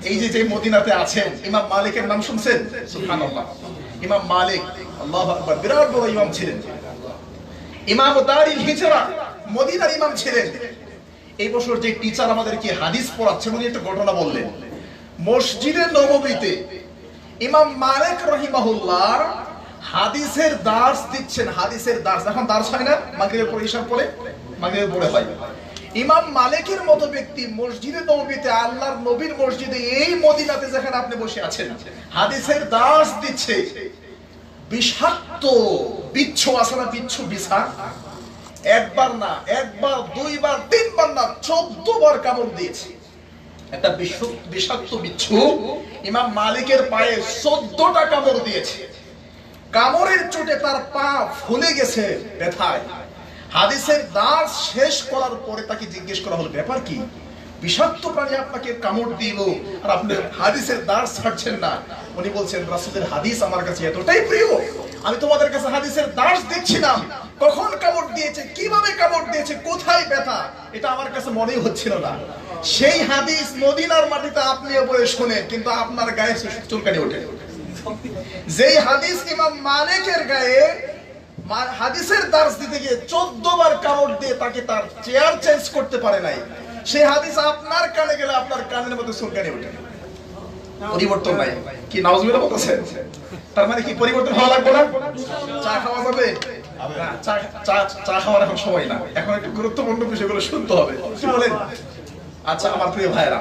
এই যে যে মদিনাতে আছেন ইমাম মালিকের নাম শুনছেন? সুবহানাল্লাহ, ইমাম মালিক আল্লাহু আকবার, বিরাট বড় ইমাম ছিলেন। ইমাম দারিল হিজরা, মদিনার ইমাম ছিলেন। এই বছর যে টিচার আমাদেরকে হাদিস পড়াচ্ছেন উনি একটা ঘটনা বললেন। মসজিদে নববীতে ইমাম মালিক রাহিমাহুল্লাহ হাদিসের দার্স দিচ্ছেন। হাদিসের দার্স, এখন দার্স হয় না, মাগরিবের পরে ইশার পরে, মাগরিবের পরে হয়। ইমাম মালিকের মতো ব্যক্তি মসজিদে নববীতে, আল্লাহর নবীর মসজিদে, এই মদিনাতে যেখানে আপনি বসে আছেন, হাদিসের দার্স দিচ্ছে। বিষাক্ত বিচ্ছু আছে না, বিচ্ছু বিছা, একবার না, একবার দুইবার তিনবার না, 14 বার কামড় দিয়েছে। একটা বিষাক্ত বিচ্ছু ইমাম মালিকের পায়ে 14টা কামড় দিয়েছে। কামড়ের চোটে তার পা ফুলে গেছে ব্যথায়। হাদিসের দার্স শেষ করার পরে তাকে জিজ্ঞেস করা হলো, ব্যাপার কি? বিষাক্ত প্রাণী আপনাকে কামড় দিল আর আপনি হাদিসের দার্স ছাড়ছেন না। উনি বলছেন, রাসূলের হাদিস আমার কাছে এতটাই প্রিয়, আমি তোমাদের কাছে হাদিসের দার্স দিচ্ছিলাম, কখন কামড় দিয়েছে, কিভাবে কামড় দিয়েছে, কোথায় ব্যথা, এটা আমার কাছে মনেই হচ্ছিল না। সেই হাদিস মদিনার মাটিতে আপনি বলে শোনেন, কিন্তু আপনার গায়ে চুলকানি ওঠে। যেই হাদিস ইমাম মালিকের গায়ে হাদিসের দার্স দিতে গিয়ে 14 বার কামড় দিয়ে তাকে তার চেয়ার চেঞ্জ করতে পারে নাই, সেই হাদিস আপনার কানে গেলে আপনার কানের মধ্যে চুলকানি ওঠে। পরিবর্তন নাই কি? নাউজুবিল্লাহ বলতেছেন। তার মানে কি পরিবর্তন হওয়া লাগবে না? চা খাওয়া যাবে না? চা খাওয়ার এখন সময় না, এখন একটু গুরুত্বপূর্ণ বিষয়গুলো শুনতে হবে, কি বলেন? আচ্ছা আমার প্রিয় ভাইরা,